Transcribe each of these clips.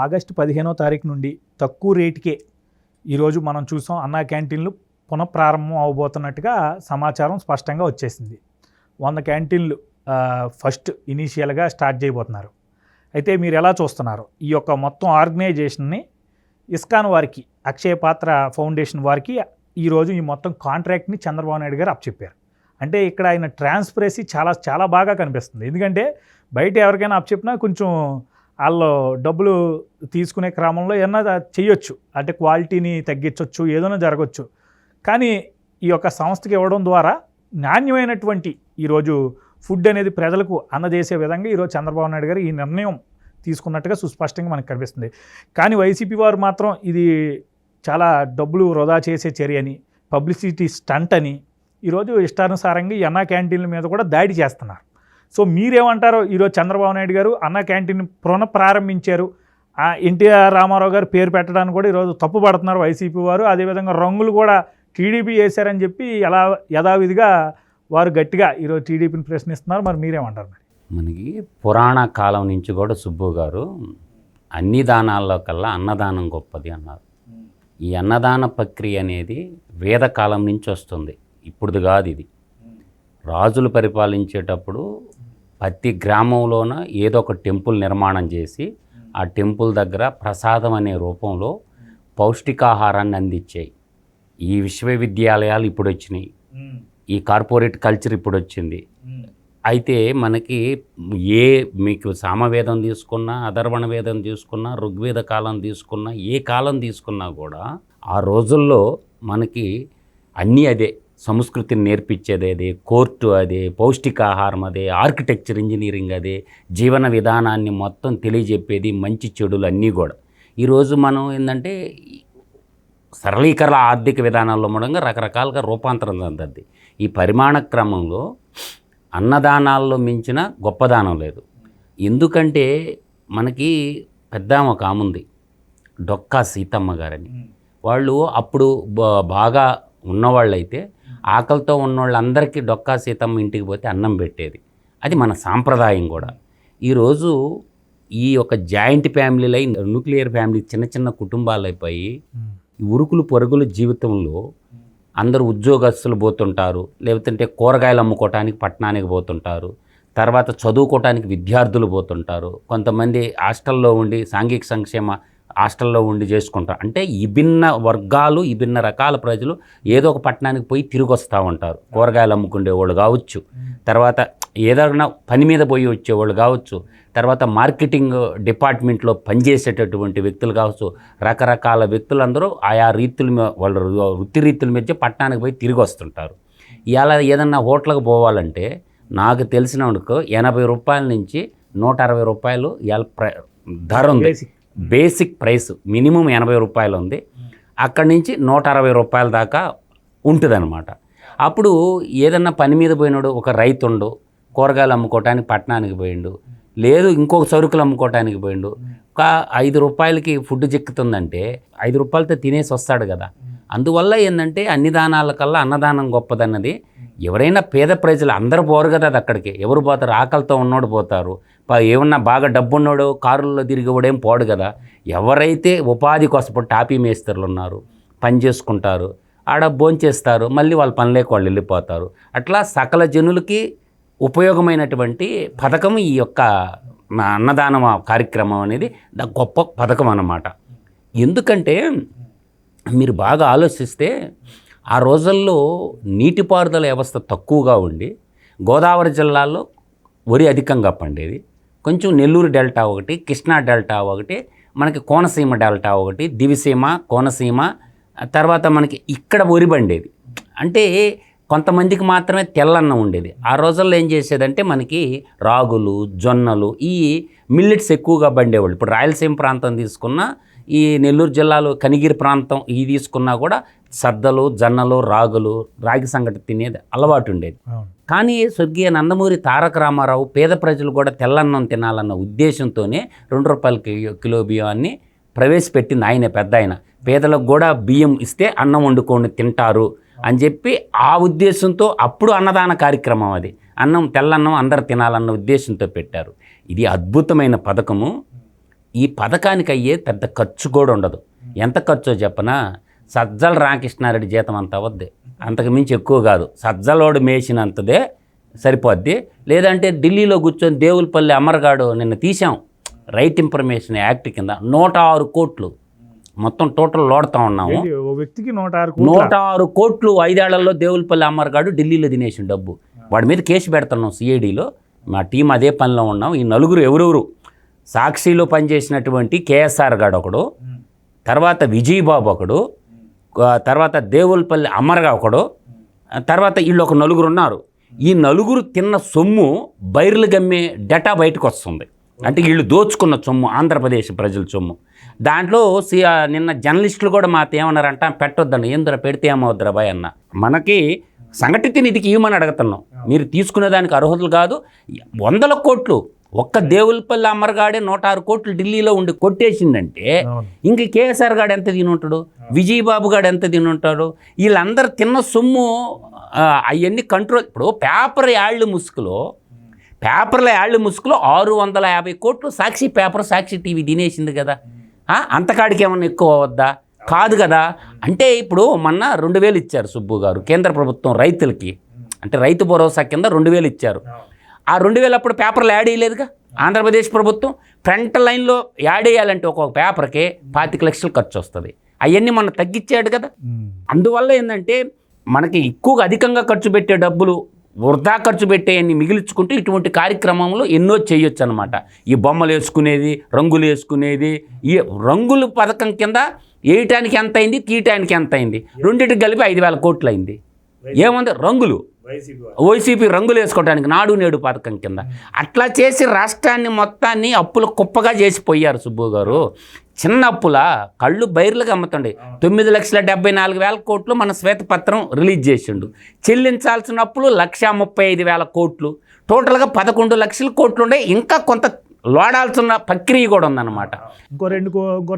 August 15వ తారీఖు నుండి తక్కువ రేటుకే ఈరోజు మనం చూసాం అన్నా క్యాంటీన్లు పునఃప్రారంభం అవబోతున్నట్టుగా సమాచారం స్పష్టంగా వచ్చేసింది. 100 క్యాంటీన్లు ఫస్ట్ ఇనీషియల్గా స్టార్ట్ చేయబోతున్నారు. అయితే మీరు ఎలా చూస్తున్నారు ఈ యొక్క మొత్తం ఆర్గనైజేషన్ని? ఇస్కాన్ వారికి, అక్షయ పాత్ర ఫౌండేషన్ వారికి ఈరోజు ఈ మొత్తం కాంట్రాక్ట్ని చంద్రబాబు నాయుడు గారు అప్పచెప్పారు. అంటే ఇక్కడ ఆయన ట్రాన్స్పరెన్సీ చాలా చాలా బాగా కనిపిస్తుంది. ఎందుకంటే బయట ఎవరికైనా అప్పచెప్పినా కొంచెం వాళ్ళు డబ్బులు తీసుకునే క్రమంలో ఏమన్నా చేయొచ్చు, అంటే క్వాలిటీని తగ్గించవచ్చు, ఏదైనా జరగవచ్చు. కానీ ఈ యొక్క సంస్థకి ఇవ్వడం ద్వారా నాణ్యమైనటువంటి ఈరోజు ఫుడ్ అనేది ప్రజలకు అందజేసే విధంగా ఈరోజు చంద్రబాబు నాయుడు గారు ఈ నిర్ణయం తీసుకున్నట్టుగా సుస్పష్టంగా మనకు కనిపిస్తుంది. కానీ వైసీపీ వారు మాత్రం ఇది చాలా డబ్బులు వృధా చేసే చర్య అని, పబ్లిసిటీ స్టంట్ అని ఈరోజు ఇష్టానుసారంగా ఈ అన్నా క్యాంటీన్ల మీద కూడా దాడి చేస్తున్నారు. సో మీరేమంటారో? ఈరోజు చంద్రబాబు నాయుడు గారు అన్నా క్యాంటీన్ పునఃప్రారంభించారు, ఎన్టీఆర్ రామారావు గారు పేరు పెట్టడానికి కూడా ఈరోజు తప్పు పడుతున్నారు వైసీపీ వారు. అదేవిధంగా రంగులు కూడా టీడీపీ వేశారని చెప్పి ఎలా యథావిధిగా వారు గట్టిగా ఈరోజు టీడీపీని ప్రశ్నిస్తున్నారు. మరి మీరేమంటారు? మనకి పురాణ కాలం నుంచి కూడా సుబ్బు గారు అన్ని దానాల్లో కల్లా అన్నదానం గొప్పది అన్నారు. ఈ అన్నదాన ప్రక్రియ అనేది వేదకాలం నుంచి వస్తుంది, ఇప్పుడుది కాదు. ఇది రాజులు పరిపాలించేటప్పుడు ప్రతి గ్రామంలోన ఏదో ఒక టెంపుల్ నిర్మాణం చేసి ఆ టెంపుల్ దగ్గర ప్రసాదం అనే రూపంలో పౌష్టికాహారాన్ని అందించాయి. ఈ విశ్వవిద్యాలయాలు ఇప్పుడు వచ్చినాయి, ఈ కార్పొరేట్ కల్చర్ ఇప్పుడు వచ్చింది. అయితే మనకి మీకు సామవేదం తీసుకున్నా, అధర్వణ వేదం తీసుకున్నా, ఋగ్వేద కాలం తీసుకున్నా, ఏ కాలం తీసుకున్నా కూడా ఆ రోజుల్లో మనకి అన్నీ అదే, సంస్కృతిని నేర్పించేది అదే, కోర్టు అదే, పౌష్టికాహారం అదే, ఆర్కిటెక్చర్ ఇంజనీరింగ్ అదే, జీవన విధానాన్ని మొత్తం తెలియజెప్పేది, మంచి చెడులు అన్నీ కూడా. ఈరోజు మనం ఏంటంటే సరళీకరణ ఆర్థిక విధానాల్లో మూలంగా రకరకాలుగా రూపాంతరం చెందద్ది. ఈ పరిమాణ క్రమంలో అన్నదానాల్లో మించిన గొప్పదానం లేదు. ఎందుకంటే మనకి పెద్ద ఒక ఆముంది, డొక్కా సీతమ్మ గారని. వాళ్ళు అప్పుడు బాగా ఉన్నవాళ్ళైతే ఆకలితో ఉన్నవాళ్ళందరికీ డొక్కా సీతమ్మ ఇంటికి పోతే అన్నం పెట్టేది. అది మన సాంప్రదాయం కూడా. ఈరోజు ఈ యొక్క జాయింట్ ఫ్యామిలీలు అయి న్యూక్లియర్ ఫ్యామిలీ, చిన్న చిన్న కుటుంబాలు అయిపోయి ఉరుకులు పొరుగుల జీవితంలో అందరూ ఉద్యోగస్తులు పోతుంటారు, లేకపోతే కూరగాయలు అమ్ముకోవటానికి పట్టణానికి పోతుంటారు, తర్వాత చదువుకోవటానికి విద్యార్థులు పోతుంటారు, కొంతమంది హాస్టల్లో ఉండి సాంఘిక సంక్షేమ హాస్టల్లో ఉండి చేసుకుంటారు. అంటే విభిన్న వర్గాలు, విభిన్న రకాల ప్రజలు ఏదో ఒక పట్టణానికి పోయి తిరిగి వస్తూ ఉంటారు. కూరగాయలు అమ్ముకునే వాళ్ళు కావచ్చు, తర్వాత ఏదైనా పని మీద పోయి వచ్చేవాళ్ళు కావచ్చు, తర్వాత మార్కెటింగ్ డిపార్ట్మెంట్లో పనిచేసేటటువంటి వ్యక్తులు కావచ్చు. రకరకాల వ్యక్తులందరూ ఆయా రీతుల వాళ్ళ వృత్తి రీతుల మీద పట్టణానికి పోయి తిరిగి వస్తుంటారు. ఇలా ఏదన్నా హోటల్కి పోవాలంటే నాకు తెలిసిన 80 రూపాయల నుంచి 160 రూపాయలు ధర ఉంది. బేసిక్ ప్రైస్ మినిమం 80 రూపాయలు ఉంది. అక్కడి నుంచి 160 రూపాయల దాకా ఉంటుంది అన్నమాట. అప్పుడు ఏదన్నా పని మీద పోయినాడు, ఒక రైతుండు కూరగాయలు అమ్ముకోవటానికి పట్టణానికి పోయిండు, లేదు ఇంకొక సరుకులు అమ్ముకోవటానికి పోయిండు, ఒక 5 రూపాయలకి ఫుడ్ చిక్కుతుందంటే 5 రూపాయలతో తినేసి వస్తాడు కదా. అందువల్ల ఏంటంటే అన్ని దానాల కల్లా అన్నదానం గొప్పదన్నది. ఎవరైనా పేద ప్రజలు అందరూ పోరు కదా అది అక్కడికి. ఎవరు పోతారు? ఆకలితో ఉన్నోడు పోతారు. ఏమన్నా బాగా డబ్బున్నోడు కారుల్లో తిరిగేవాడేం పోడు కదా. ఎవరైతే ఉపాధి కోసం టాపీ మేస్త్రులు ఉన్నారు, పని చేసుకుంటారు, ఆడ భోంచేస్తారు, మళ్ళీ వాళ్ళ పనిలేక వాళ్ళు వెళ్ళిపోతారు. అట్లా సకల జనులకి ఉపయోగమైనటువంటి పథకం ఈ యొక్క అన్నదానం కార్యక్రమం అనేది గొప్ప పథకం అన్నమాట. ఎందుకంటే మీరు బాగా ఆలోచిస్తే ఆ రోజుల్లో నీటిపారుదల వ్యవస్థ తక్కువగా ఉండి గోదావరి జిల్లాలో వరి అధికంగా పండేది. కొంచెం నెల్లూరు డెల్టా ఒకటి, కృష్ణా డెల్టా ఒకటి, మనకి కోనసీమ డెల్టా ఒకటి, దివిసీమ, కోనసీమ, తర్వాత మనకి ఇక్కడ వరి పండేది. అంటే కొంతమందికి మాత్రమే తెల్లన్నం ఉండేది. ఆ రోజుల్లో ఏం చేసేదంటే మనకి రాగులు, జొన్నలు, ఈ మిల్లెట్స్ ఎక్కువగా పండేవాళ్ళు. ఇప్పుడు రాయలసీమ ప్రాంతం తీసుకున్నా, ఈ నెల్లూరు జిల్లాలో కనిగిరి ప్రాంతం ఇది తీసుకున్నా కూడా సద్దలు, జొన్నలు, రాగి సంగటి తినేది అలవాటు ఉండేది. కానీ స్వర్గీయ నందమూరి తారక రామారావు పేద ప్రజలు కూడా తెల్లన్నం తినాలన్న ఉద్దేశంతోనే 2 రూపాయల కిలో బియ్యాన్ని ప్రవేశపెట్టింది ఆయన. పెద్ద ఆయన పేదలకు కూడా బియ్యం ఇస్తే అన్నం వండుకొని తింటారు అని చెప్పి ఆ ఉద్దేశంతో అప్పుడు అన్నదాన కార్యక్రమం అది. తెల్లన్నం అందరు తినాలన్న ఉద్దేశంతో పెట్టారు. ఇది అద్భుతమైన పథకము. ఈ పథకానికి అయ్యే పెద్ద ఖర్చు కూడా ఉండదు. ఎంత ఖర్చో చెప్పనా, సజ్జల రామకృష్ణారెడ్డి జీతం అంత అవద్ది, అంతకు మించి ఎక్కువ కాదు. సజ్జలోడు మేసినంతదే సరిపోద్ది. లేదంటే ఢిల్లీలో కూర్చొని దేవులపల్లి అమరగాడు నిన్న తీసాం రైట్ ఇన్ఫర్మేషన్ యాక్ట్ కింద 106 కోట్లు మొత్తం టోటల్ లోడుతూ ఉన్నాము. ఓ వ్యక్తికి 106 కోట్లు 5 ఏళ్లలో దేవులపల్లి అమరగాడు ఢిల్లీలో తినేసిన డబ్బు. వాడి మీద కేసు పెడుతున్నాం సిఐడిలో. మా టీం అదే పనిలో ఉన్నాం. ఈ నలుగురు ఎవరెవరు సాక్షిలో పనిచేసినటువంటి కేఎస్ఆర్ గాడు ఒకడు, తర్వాత విజయబాబు ఒకడు, తర్వాత దేవులపల్లి అమరగా ఒకడు, తర్వాత వీళ్ళు ఒక నలుగురు ఉన్నారు. ఈ నలుగురు తిన్న సొమ్ము బైర్లు గమ్మే డేటా బయటకు వస్తుంది. అంటే వీళ్ళు దోచుకున్న సొమ్ము, ఆంధ్రప్రదేశ్ ప్రజల సొమ్ము. దాంట్లో నిన్న జర్నలిస్టులు కూడా మాతో ఏమన్నారంట, పెట్టొద్దండి, ఏందిరా పెడితే ఏమవుద్దురా బాయ్ అన్న. మనకి సంఘటిత నిధికి ఇవ్వమని అడుగుతున్నాం, మీరు తీసుకునే దానికి అర్హతలు కాదు. 100 కోట్లు ఒక్క దేవులపల్లి అమరగాడే 106 కోట్లు ఢిల్లీలో ఉండి కొట్టేసిందంటే ఇంక కేఎస్ఆర్ గాడు ఎంత తినుంటాడు, విజయబాబు గాడు ఎంత తినుంటాడు, వీళ్ళందరూ తిన్న సొమ్ము అవన్నీ కంట్రోల్. ఇప్పుడు పేపర్ల యాళ్ళు ముసుగులో 650 కోట్లు సాక్షి పేపర్, సాక్షి టీవీ తినేసింది కదా. అంతకాడికి ఏమన్నా ఎక్కువ అవద్దా? కాదు కదా. అంటే ఇప్పుడు మొన్న 2000 ఇచ్చారు సుబ్బు గారు కేంద్ర ప్రభుత్వం రైతులకి, అంటే రైతు భరోసా కింద 2000 ఇచ్చారు. ఆ 2000 అప్పుడు పేపర్లు యాడ్ వేయలేదుగా ఆంధ్రప్రదేశ్ ప్రభుత్వం. ఫ్రంట్ లైన్లో యాడ్ వేయాలంటే ఒక్కొక్క పేపర్కి 25 లక్షలు ఖర్చు వస్తుంది. అవన్నీ మనం తగ్గించాడు కదా. అందువల్ల ఏంటంటే మనకి ఎక్కువగా అధికంగా ఖర్చు పెట్టే డబ్బులు వృధా ఖర్చు పెట్టేయన్ని మిగిల్చుకుంటూ ఇటువంటి కార్యక్రమంలో ఎన్నో చేయొచ్చు అనమాట. ఈ బొమ్మలు వేసుకునేది, రంగులు వేసుకునేది, ఈ రంగుల పథకం కింద వేయటానికి ఎంత అయింది, తీయటానికి ఎంత అయింది, రెండింటికి కలిపి 5,000 కోట్లు అయింది. ఏముంది, రంగులు వైసీపీ రంగులు వేసుకోవడానికి నాడు నేడు పథకం కింద అట్లా చేసి రాష్ట్రాన్ని మొత్తాన్ని అప్పుల కుప్పగా చేసిపోయారు సుబ్బు గారు. చిన్న అప్పుల కళ్ళు బైర్లుగా అమ్ముతుండే. 9,74,000 కోట్లు మన శ్వేతపత్రం రిలీజ్ చేసిండు. చెల్లించాల్సిన అప్పులు 1,35,000 కోట్లు, టోటల్గా 11 లక్షల కోట్లు ఉండే. ఇంకా కొంత లోడాల్సిన ప్రక్రియ కూడా ఉందన్నమాట. ఇంకో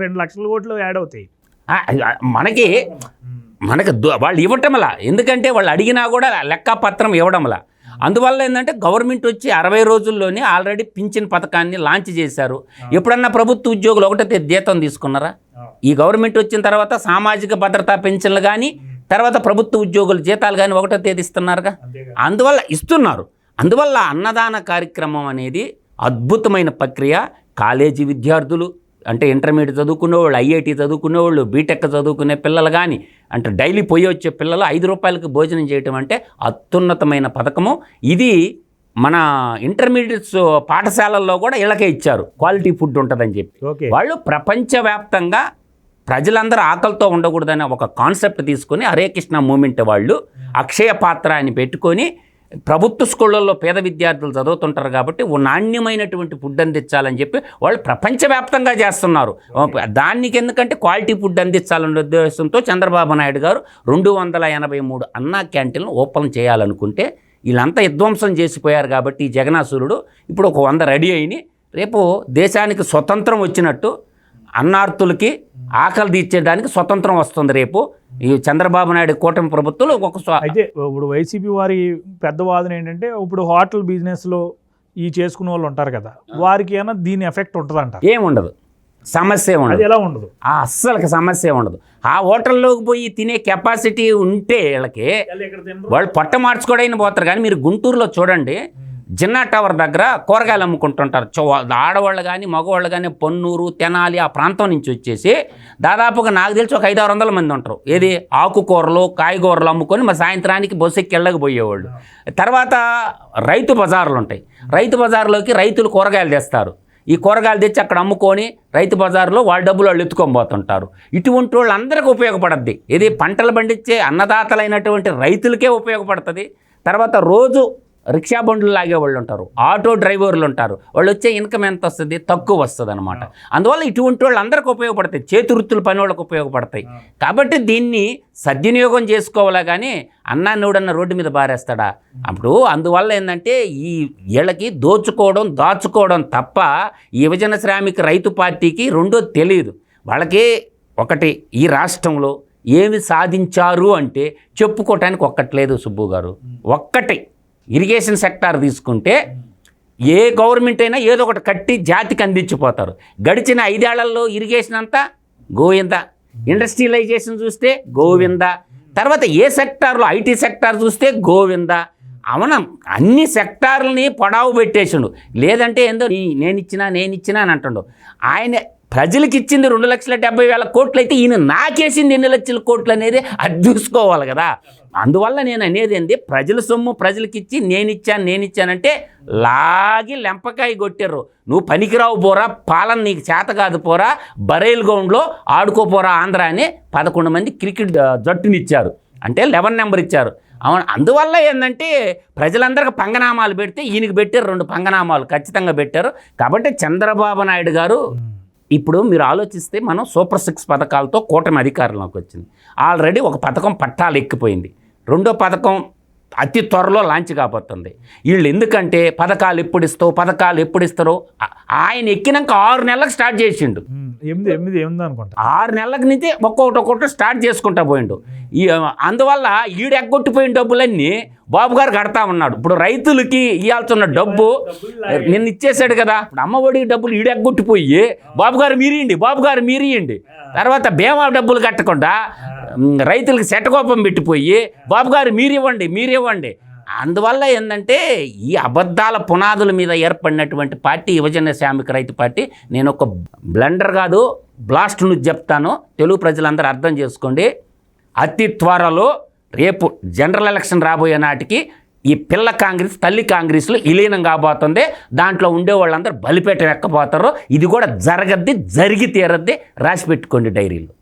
2 లక్షల కోట్లు యాడ్ అవుతాయి మనకి వాళ్ళు ఇవ్వటంలా. ఎందుకంటే వాళ్ళు అడిగినా కూడా లెక్కపత్రం ఇవ్వడంలా. అందువల్ల ఏంటంటే గవర్నమెంట్ వచ్చి 60 రోజుల్లోనే ఆల్రెడీ పింఛన్ పథకాన్ని లాంచ్ చేశారు. ఎప్పుడన్నా ప్రభుత్వ ఉద్యోగులు 1వ తేదీ జీతం తీసుకున్నారా? ఈ గవర్నమెంట్ వచ్చిన తర్వాత సామాజిక భద్రతా పెన్షన్లు కానీ, తర్వాత ప్రభుత్వ ఉద్యోగుల జీతాలు కానీ 1వ తేదీ ఇస్తున్నారుగా. అందువల్ల ఇస్తున్నారు. అందువల్ల అన్నదాన కార్యక్రమం అనేది అద్భుతమైన ప్రక్రియ. కాలేజీ విద్యార్థులు, అంటే ఇంటర్మీడియట్ చదువుకునేవాళ్ళు, ఐఐటి చదువుకునేవాళ్ళు, బీటెక్ చదువుకునే పిల్లలు కానీ, అంటే డైలీ పోయి వచ్చే పిల్లలు 5 రూపాయలకి భోజనం చేయటం అంటే అత్యున్నతమైన పథకము. ఇది మన ఇంటర్మీడియట్స్ పాఠశాలల్లో కూడా ఇళ్ళకే ఇచ్చారు, క్వాలిటీ ఫుడ్ ఉంటుందని చెప్పి. వాళ్ళు ప్రపంచవ్యాప్తంగా ప్రజలందరూ ఆకలితో ఉండకూడదనే ఒక కాన్సెప్ట్ తీసుకొని హరే కృష్ణ మూమెంట్ వాళ్ళు అక్షయ పాత్ర అని పెట్టుకొని ప్రభుత్వ స్కూళ్ళల్లో పేద విద్యార్థులు చదువుతుంటారు కాబట్టి నాణ్యమైనటువంటి ఫుడ్ అందించాలని చెప్పి వాళ్ళు ప్రపంచవ్యాప్తంగా చేస్తున్నారు. దానికి ఎందుకంటే క్వాలిటీ ఫుడ్ అందించాలనే ఉద్దేశంతో చంద్రబాబు నాయుడు గారు 283 అన్నా క్యాంటీన్లు ఓపెన్ చేయాలనుకుంటే వీళ్ళంతా విధ్వంసం చేసిపోయారు. కాబట్టి ఈ జగనాసురుడు ఇప్పుడు ఒక 100 రెడీ అయిని రేపు దేశానికి స్వతంత్రం వచ్చినట్టు అన్నార్తులకి ఆకలి తీర్చేయడానికి స్వతంత్రం వస్తుంది రేపు ఈ చంద్రబాబు నాయుడు కూటమి ప్రభుత్వంలో. అయితే ఇప్పుడు వైసీపీ వారి పెద్ద వాదన ఏంటంటే, ఇప్పుడు హోటల్ బిజినెస్లో ఈ చేసుకునే వాళ్ళు ఉంటారు కదా, వారికి ఏమైనా దీని ఎఫెక్ట్ ఉంటుందంట? ఏముండదు, సమస్య ఉండదు. ఎలా ఉండదు? అస్సలకి సమస్య ఉండదు. ఆ హోటల్లోకి పోయి తినే కెపాసిటీ ఉంటే వీళ్ళకి వాళ్ళు పొట్ట మార్చుకోవడానికి పోతారు. కానీ మీరు గుంటూరులో చూడండి, జిన్నా టవర్ దగ్గర కూరగాయలు అమ్ముకుంటుంటారు ఆడవాళ్ళు కానీ మగవాళ్ళు కానీ. పొన్నూరు, తెనాలి ఆ ప్రాంతం నుంచి వచ్చేసి దాదాపుగా నాకు తెలిసి ఒక 500-600 మంది ఉంటారు. ఏది ఆకుకూరలు, కాయగూరలు అమ్ముకొని మరి సాయంత్రానికి బస్సు ఎక్కి వెళ్ళకపోయేవాళ్ళు. తర్వాత రైతు బజార్లు ఉంటాయి. రైతు బజార్లోకి రైతులు కూరగాయలు తెస్తారు. ఈ కూరగాయలు తెచ్చి అక్కడ అమ్ముకొని రైతు బజార్లో వాళ్ళ డబ్బులు వాళ్ళు ఎత్తుకొని పోతుంటారు. ఇటువంటి వాళ్ళందరికీ ఉపయోగపడుద్ది. ఇది పంటలు పండించే అన్నదాతలైనటువంటి రైతులకే ఉపయోగపడుతుంది. తర్వాత రోజు రిక్షా బండ్లు లాగే వాళ్ళు ఉంటారు, ఆటో డ్రైవర్లు ఉంటారు. వాళ్ళు వచ్చే ఇన్కమ్ ఎంత వస్తుంది? తక్కువ వస్తుంది అనమాట. అందువల్ల ఇటువంటి వాళ్ళు అందరికీ ఉపయోగపడతాయి, చేతి వృత్తుల పని వాళ్ళకి ఉపయోగపడతాయి. కాబట్టి దీన్ని సద్వినియోగం చేసుకోవాలా కానీ అన్నాన్నోడన్న రోడ్డు మీద బారేస్తాడా? అప్పుడు అందువల్ల ఏంటంటే ఈ వీళ్ళకి దోచుకోవడం, దాచుకోవడం తప్ప ఈ విభజన శ్రామిక రైతు పార్టీకి రెండోది తెలియదు. వాళ్ళకి ఒకటి, ఈ రాష్ట్రంలో ఏమి సాధించారు అంటే చెప్పుకోవటానికి ఒక్కట్లేదు సుబ్బు గారు. ఒక్కటి ఇరిగేషన్ సెక్టార్ తీసుకుంటే ఏ గవర్నమెంట్ అయినా ఏదో ఒకటి కట్టి జాతికి అందించిపోతారు. గడిచిన 5 ఏళ్లలో ఇరిగేషన్ అంతా గోవింద, ఇండస్ట్రియలైజేషన్ చూస్తే గోవింద, తర్వాత ఏ సెక్టార్లో ఐటీ సెక్టార్ చూస్తే గోవింద. అవునా, అన్ని సెక్టార్లని పొడావు పెట్టేసిండు. లేదంటే ఏందో నేను ఇచ్చినా అని అంటుండు. ఆయన ప్రజలకు ఇచ్చింది 2,70,000 కోట్లు అయితే ఈయన నాకేసింది ఎన్ని లక్షల కోట్లు అనేది అది చూసుకోవాలి కదా. అందువల్ల నేను అనేది ఏంది, ప్రజల సొమ్ము ప్రజలకు ఇచ్చి నేను ఇచ్చానంటే లాగి లెంపకాయ కొట్టారు. నువ్వు పనికిరావు పోరా, పాలన నీకు చేత కాదు పోరా, బరైల్ గ్రౌండ్లో ఆడుకోపోరా ఆంధ్ర అని 11 మంది క్రికెట్ జట్టునిచ్చారు, అంటే 11 నెంబర్ ఇచ్చారు. అవును, అందువల్ల ఏంటంటే ప్రజలందరికీ పంగనామాలు పెడితే ఈయనకి పెట్టారు, 2 పంగనామాలు ఖచ్చితంగా పెట్టారు. కాబట్టి చంద్రబాబు నాయుడు గారు ఇప్పుడు మీరు ఆలోచిస్తే మనం సూపర్ 6 పథకాలతో కూటమి అధికారంలోకి వచ్చింది. ఆల్రెడీ ఒక పథకం పట్టాలు ఎక్కిపోయింది, 2వ పథకం అతి త్వరలో లాంచ్ కాబోతుంది. వీళ్ళు ఎందుకంటే పథకాలు ఎప్పుడు ఇస్తారో ఆయన ఎక్కినాక 6 నెలలకు స్టార్ట్ చేసిండు. 8 అనుకుంటా 6 నెలల నుంచి ఒక్కొక్కటి స్టార్ట్ చేసుకుంటా పోయిండు. అందువల్ల ఈడు ఎగ్గొట్టిపోయిన డబ్బులన్నీ బాబు గారు కడతా ఉన్నాడు. ఇప్పుడు రైతులకి ఇవ్వాల్సిన డబ్బు నిన్న ఇచ్చేసాడు కదా, ఇప్పుడు అమ్మఒడికి డబ్బులు ఈడు ఎగ్గొట్టిపోయి బాబు గారు మీరియండి, తర్వాత బీమా డబ్బులు కట్టకుండా రైతులకి శటకోపం పెట్టిపోయి బాబు గారు మీరివ్వండి. అందువల్ల ఏంటంటే ఈ అబద్ధాల పునాదుల మీద ఏర్పడినటువంటి పార్టీ యువజన శ్రామిక రైతు పార్టీ. నేను ఒక బ్లండర్ కాదు, బ్లాస్ట్ నుంచి చెప్తాను, తెలుగు ప్రజలందరూ అర్థం చేసుకోండి. అతి త్వరలో రేపు జనరల్ ఎలక్షన్ రాబోయే నాటికి ఈ పిల్ల కాంగ్రెస్ తల్లి కాంగ్రెస్లో విలీనం కాబోతుంది. దాంట్లో ఉండే వాళ్ళందరూ బలిపేట ఎక్కపోతారు. ఇది కూడా జరిగి తీరద్ది, రాసి పెట్టుకోండి డైరీలో.